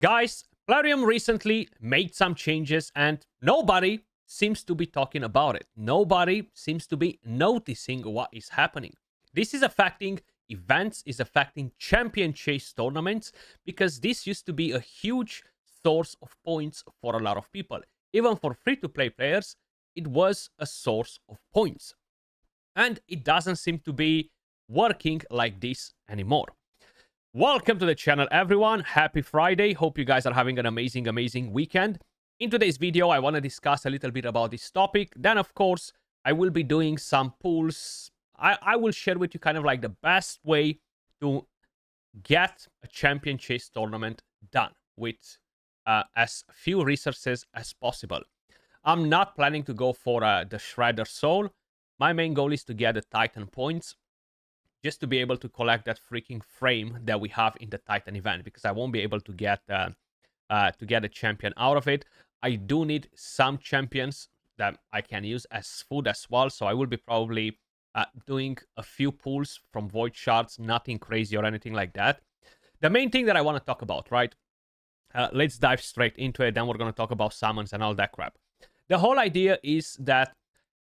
Guys, Plarium recently made some changes and nobody seems to be talking about it. Nobody seems to be noticing what is happening. This is affecting events, is affecting champion chase tournaments because this used to be a huge source of points for a lot of people. Even for free-to-play players, it was a source of points. And it doesn't seem to be working like this anymore. Welcome to the channel, everyone. Happy Friday. Hope you guys are having an amazing weekend. In today's video, I want to discuss a little bit about this topic. Then, of course, I will be doing some pulls. I will share with you kind of like the best way to get a champion chase tournament done with as few resources as possible. I'm not planning to go for the Shredder Soul. My main goal is to get the Titan points, just to be able to collect that freaking frame that we have in the Titan event, because I won't be able to get a champion out of it. I do need some champions that I can use as food as well, so I will be probably doing a few pulls from void shards, nothing crazy or anything like that. The main thing that I want to talk about, right? Let's dive straight into it, then we're going to talk about summons and all that crap. The whole idea is that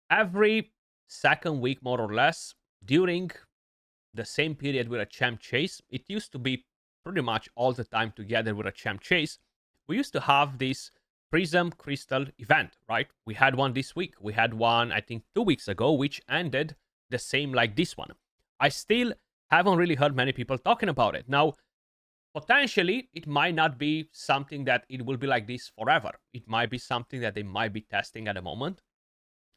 every second week, more or less, during the same period with a champ chase, it used to be pretty much all the time together with a champ chase. We used to have this prism crystal event, right? We had one this week. We had one, I think, 2 weeks ago, which ended the same like this one. I still haven't really heard many people talking about it. Now, potentially, it might not be something that it will be like this forever. It might be something that they might be testing at the moment.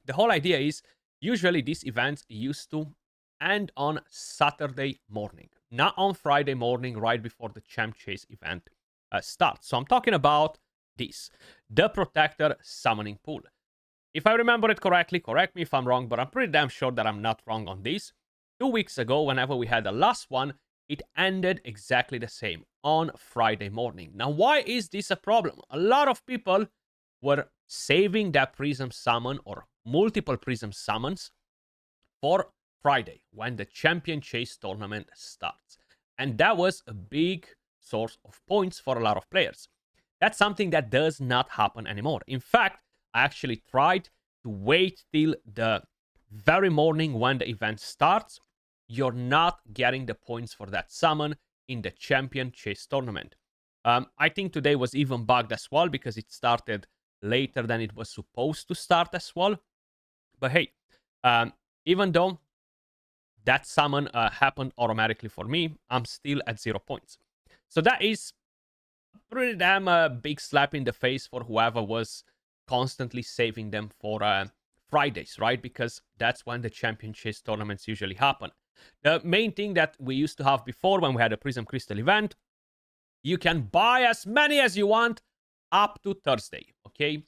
The whole idea is, usually these events used to end on Saturday morning, not on Friday morning right before the champ chase event starts. So I'm talking about this, the Protector summoning pool. If I remember it correctly, correct me if I'm wrong, but I'm pretty damn sure that I'm not wrong on this. 2 weeks ago, whenever we had the last one, it ended exactly the same, on Friday morning. Now, why is this a problem? A lot of people were saving that prism summon or multiple prism summons for Friday, when the champion chase tournament starts. And that was a big source of points for a lot of players. That's something that does not happen anymore. In fact, I actually tried to wait till the very morning when the event starts. You're not getting the points for that summon in the champion chase tournament. I think today was even bugged as well because it started later than it was supposed to start as well. But hey, even though that summon happened automatically for me, I'm still at 0 points. So that is pretty damn big slap in the face for whoever was constantly saving them for Fridays, right? Because that's when the champion chase tournaments usually happen. The main thing that we used to have before, when we had a Prism Crystal event, you can buy as many as you want up to Thursday, okay?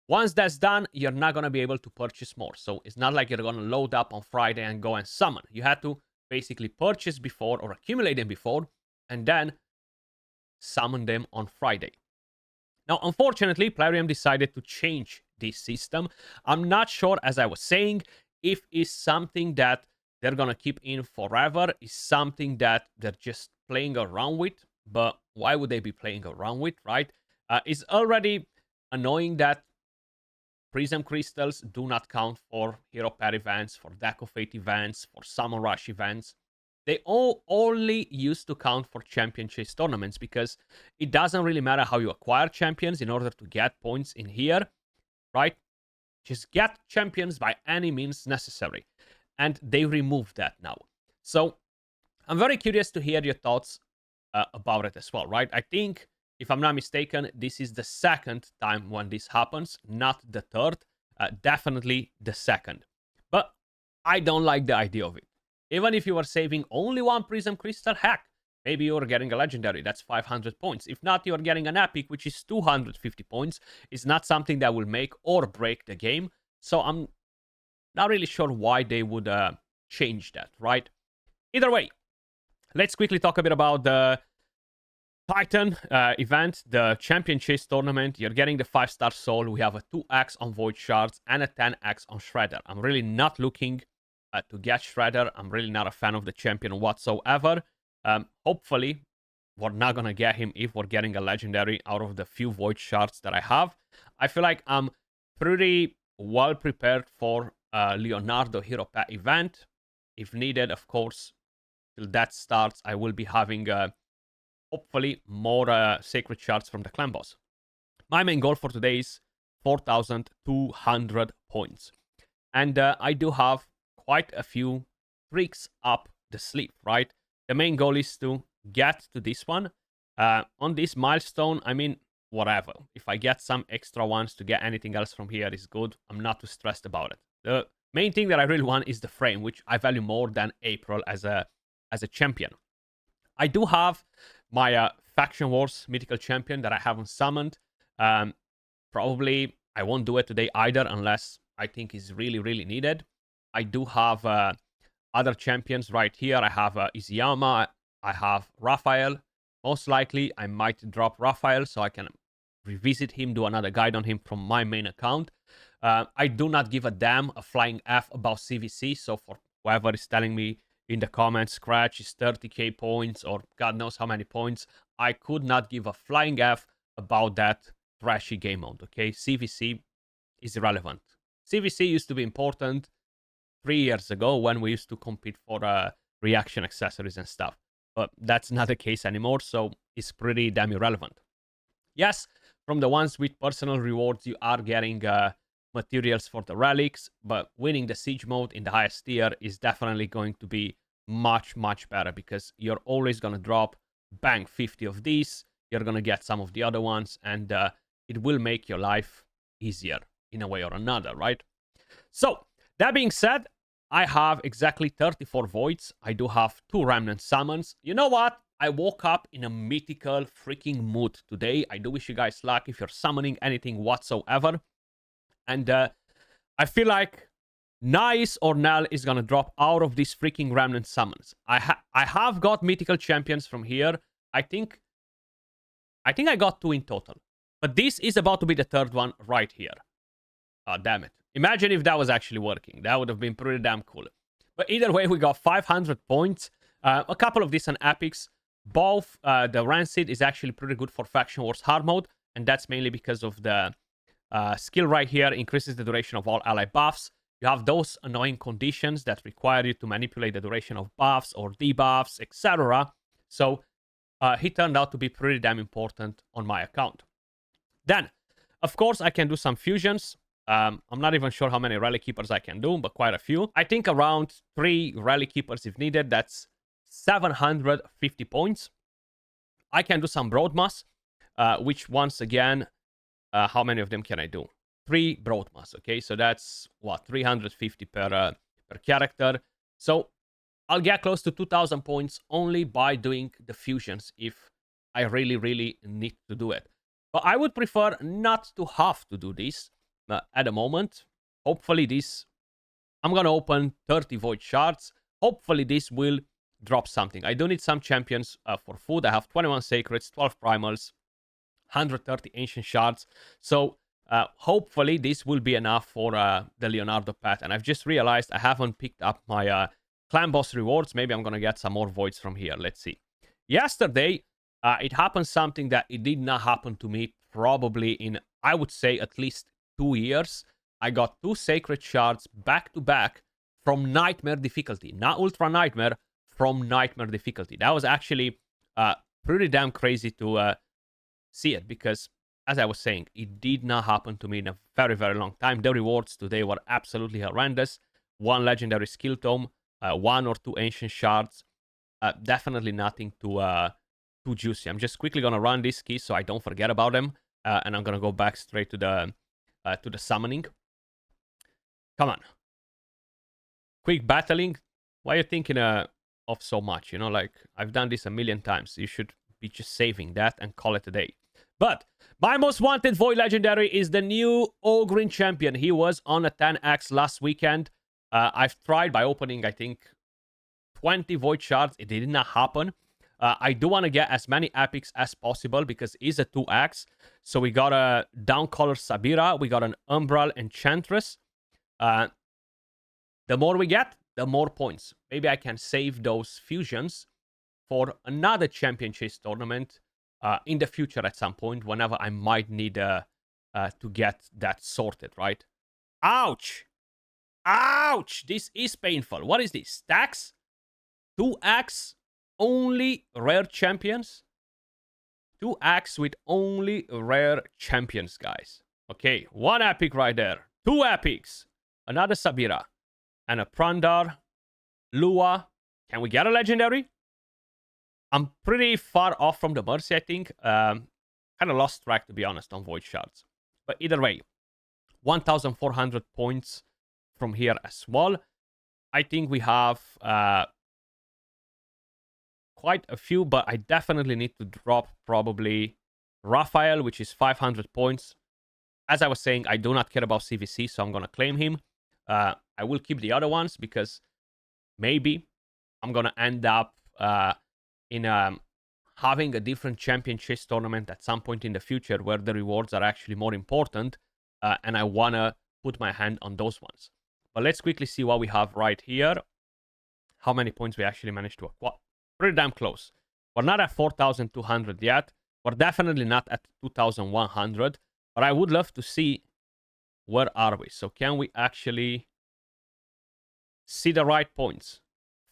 Once that's done, you're not going to be able to purchase more. So it's not like you're going to load up on Friday and go and summon. You had to basically purchase before or accumulate them before and then summon them on Friday. Now, unfortunately, Plarium decided to change this system. I'm not sure, as I was saying, if it's something that they're going to keep in forever, is something that they're just playing around with. But why would they be playing around with, right? It's already annoying that Prism Crystals do not count for Hero Pair events, for Deck of Fate events, for Summon Rush events. They all only used to count for Champion Chase tournaments because it doesn't really matter how you acquire champions in order to get points in here, right? Just get champions by any means necessary. And they removed that now. So I'm very curious to hear your thoughts about it as well, right? I think, if I'm not mistaken, this is the second time when this happens, not the third. Definitely the second. But I don't like the idea of it. Even if you are saving only one Prism Crystal, heck, maybe you're getting a Legendary, that's 500 points. If not, you're getting an Epic, which is 250 points. It's not something that will make or break the game. So I'm not really sure why they would change that, right? Either way, let's quickly talk a bit about the Titan event, the Champion Chase tournament. You're getting the 5-star soul. We have a 2x on Void Shards and a 10x on Shredder. I'm really not looking to get Shredder. I'm really not a fan of the champion whatsoever. Hopefully, we're not gonna get him if we're getting a legendary out of the few void shards that I have. I feel like I'm pretty well prepared for Leonardo Hero Pet event. If needed, of course, till that starts, I will be having hopefully more sacred shards from the clan boss. My main goal for today is 4,200 points. And I do have quite a few tricks up the sleeve, right? The main goal is to get to this one. On this milestone, I mean, whatever. If I get some extra ones to get anything else from here is good. I'm not too stressed about it. The main thing that I really want is the frame, which I value more than April as a champion. I do have my Faction Wars mythical champion that I haven't summoned. Probably I won't do it today either unless I think is really, really needed. I do have other champions right here. I have Izuyama. I have Raphael. Most likely, I might drop Raphael so I can revisit him, do another guide on him from my main account. I do not give a damn, a flying F about CVC. So for whoever is telling me in the comments, Skratch is 30k points or God knows how many points, I could not give a flying F about that trashy game mode, okay? CVC is irrelevant. CVC used to be important 3 years ago when we used to compete for reaction accessories and stuff. But that's not the case anymore, so it's pretty damn irrelevant. Yes, from the ones with personal rewards, you are getting materials for the relics, but winning the siege mode in the highest tier is definitely going to be much, much better because you're always going to drop, bang, 50 of these. You're going to get some of the other ones, and it will make your life easier in a way or another, right? So, that being said, I have exactly 34 voids. I do have 2 Remnant summons. You know what? I woke up in a mythical freaking mood today. I do wish you guys luck if you're summoning anything whatsoever. And I feel like Nice or Nell is gonna drop out of these freaking Remnant summons. I have got mythical champions from here. I think I got 2 in total. But this is about to be the 3rd one right here. Damn it. Imagine if that was actually working. That would have been pretty damn cool. But either way, we got 500 points. A couple of decent epics. Both the Rancid is actually pretty good for Faction Wars hard mode. And that's mainly because of the skill right here. Increases the duration of all ally buffs. You have those annoying conditions that require you to manipulate the duration of buffs or debuffs, etc. So he turned out to be pretty damn important on my account. Then, of course, I can do some fusions. I'm not even sure how many Relic Keepers I can do, but quite a few. I think around 3 Relic Keepers if needed. That's 750 points. I can do some Broadmass, which once again, how many of them can I do? 3 Broadmass, okay? So that's, what, 350 per character. So I'll get close to 2,000 points only by doing the fusions if I really, really need to do it. But I would prefer not to have to do this at the moment. Hopefully this, I'm gonna open 30 void shards. Hopefully this will drop something. I do need some champions for food. I have 21 sacreds, 12 primals, 130 ancient shards. So hopefully this will be enough for the Leonardo pet. And I've just realized I haven't picked up my clan boss rewards. Maybe I'm gonna get some more voids from here. Let's see. Yesterday, it happened something that it did not happen to me probably in, I would say, at least 2 years. I got 2 sacred shards back to back from nightmare difficulty, not ultra nightmare, from nightmare difficulty. That was actually pretty damn crazy to see it because, as I was saying, it did not happen to me in a very, very long time. The rewards today were absolutely horrendous. 1 legendary skill tome, 1 or 2 ancient shards. Definitely nothing too juicy. I'm just quickly gonna run these keys so I don't forget about them, and I'm gonna go back straight to the summoning. Come on, quick battling. Why are you thinking of so much? You know, like, I've done this a million times. You should be just saving that and call it a day. But my most wanted void legendary is the new Ogryn champion. He was on a 10x last weekend. I've tried by opening, I think, 20 void shards. It did not happen. I do want to get as many epics as possible because it's a 2x. So we got a Downcolor Sabira. We got an Umbral Enchantress. The more we get, the more points. Maybe I can save those fusions for another champion chase tournament in the future at some point, whenever I might need to get that sorted, right? Ouch! Ouch! This is painful. What is this? Stacks? 2x? Only rare champions? 2x with only rare champions, guys. Okay, 1 epic right there. 2 epics. Another Sabira. And a Prandar. Lua. Can we get a legendary? I'm pretty far off from the Mercy, I think. Kind of lost track, to be honest, on Void Shards. But either way, 1,400 points from here as well. I think we have quite a few, but I definitely need to drop probably Raphael, which is 500 points. As I was saying, I do not care about CVC, so I'm going to claim him. I will keep the other ones because maybe I'm going to end up in having a different champion chase tournament at some point in the future where the rewards are actually more important, and I want to put my hand on those ones. But let's quickly see what we have right here. How many points we actually managed to acquire. Pretty damn close. We're not at 4,200 yet. We're definitely not at 2,100. But I would love to see where are we. So can we actually see the right points?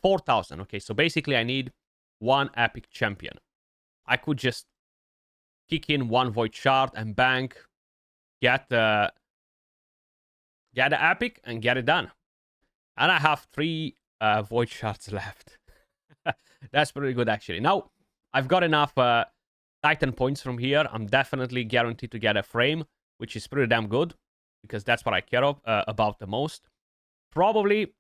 4,000. Okay, so basically I need 1 epic champion. I could just kick in 1 void shard and bank, get the epic and get it done. And I have 3 void shards left. That's pretty good, actually. Now, I've got enough Titan points from here. I'm definitely guaranteed to get a frame, which is pretty damn good, because that's what I care about the most. Probably,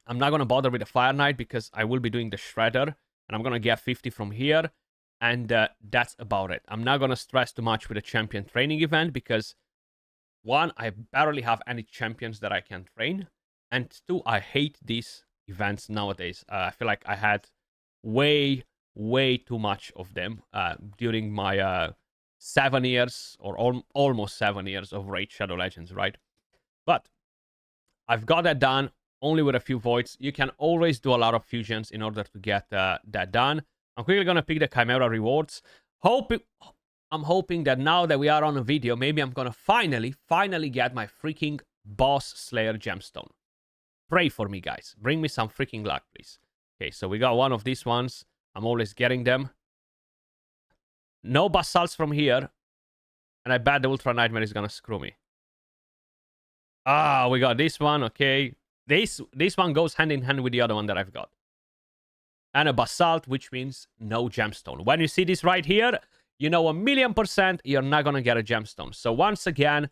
I'm not going to bother with the Fire Knight, because I will be doing the Shredder, and I'm going to get 50 from here, and that's about it. I'm not going to stress too much with the champion training event, because 1, I barely have any champions that I can train, and 2, I hate these events nowadays. I feel like I had way too much of them during my 7 years or almost 7 years of Raid Shadow Legends, right? But I've got that done only with a few voids. You can always do a lot of fusions in order to get that done. I'm quickly gonna pick the Chimera rewards. I'm hoping that now that we are on a video, maybe I'm gonna finally get my freaking Boss Slayer gemstone. Pray for me, guys. Bring me some freaking luck, please. Okay, so we got one of these ones. I'm always getting them. No basalts from here. And I bet the Ultra Nightmare is gonna screw me. Ah, we got this one. Okay. This one goes hand in hand with the other one that I've got. And a basalt, which means no gemstone. When you see this right here, you know 1,000,000% you're not gonna get a gemstone. So once again,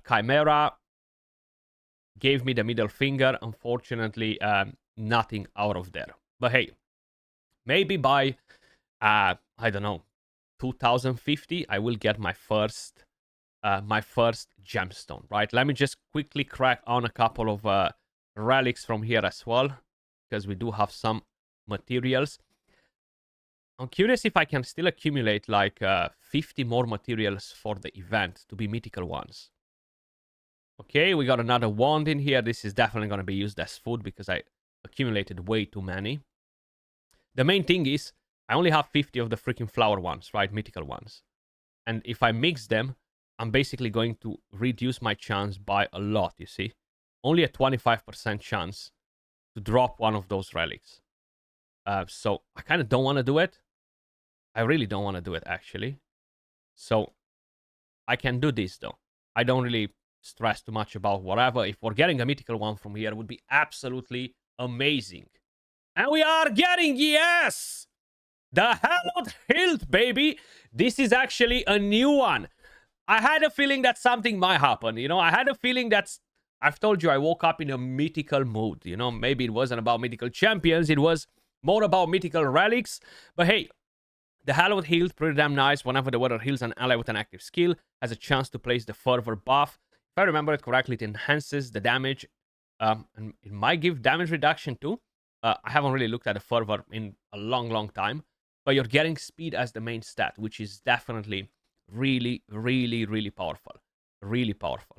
Chimera gave me the middle finger. Unfortunately, nothing out of there. But hey, maybe by, I don't know, 2050, I will get my first gemstone, right? Let me just quickly crack on a couple of relics from here as well, because we do have some materials. I'm curious if I can still accumulate like 50 more materials for the event to be mythical ones. Okay, we got another wand in here. This is definitely going to be used as food because I accumulated way too many. The main thing is, I only have 50 of the freaking flower ones, right? Mythical ones. And if I mix them, I'm basically going to reduce my chance by a lot, you see? Only a 25% chance to drop one of those relics. So I kind of don't want to do it. I really don't want to do it, actually. So I can do this, though. I don't really stress too much about whatever. If we're getting a mythical one from here, it would be absolutely amazing. And we are getting, yes, the Hallowed Hilt, baby. This is actually a new one. I had a feeling that something might happen, you know. I had a feeling that's, I've told you, I woke up in a mythical mood, you know. Maybe it wasn't about mythical champions, it was more about mythical relics. But hey, the Hallowed Hilt, pretty damn nice. Whenever the weather heals an ally with an active skill, has a chance to place the fervor buff. If I remember it correctly, it enhances the damage, and it might give damage reduction too. I haven't really looked at the fervor in a long time, but you're getting speed as the main stat, which is definitely really powerful. Really powerful.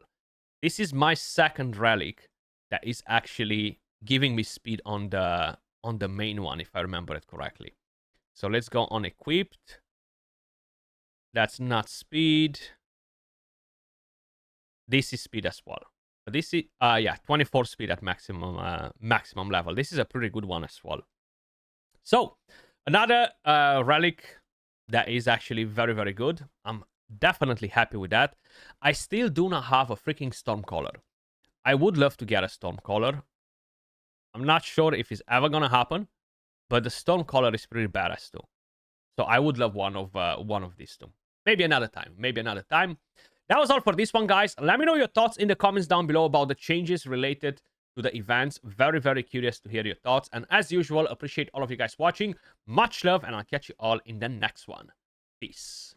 This is my second relic that is actually giving me speed on the main one, if I remember it correctly. So let's go on equipped. That's not speed. This is speed as well. But this is, yeah, 24 speed at maximum level. This is a pretty good one as well. So, another relic that is actually very, very good. I'm definitely happy with that. I still do not have a freaking Stormcaller. I would love to get a Stormcaller. I'm not sure if it's ever gonna happen, but the Stormcaller is pretty badass too. So I would love one of these two. Maybe another time. Maybe another time. That was all for this one, guys. Let me know your thoughts in the comments down below about the changes related to the events. Very, very curious to hear your thoughts. And as usual, appreciate all of you guys watching. Much love, and I'll catch you all in the next one. Peace.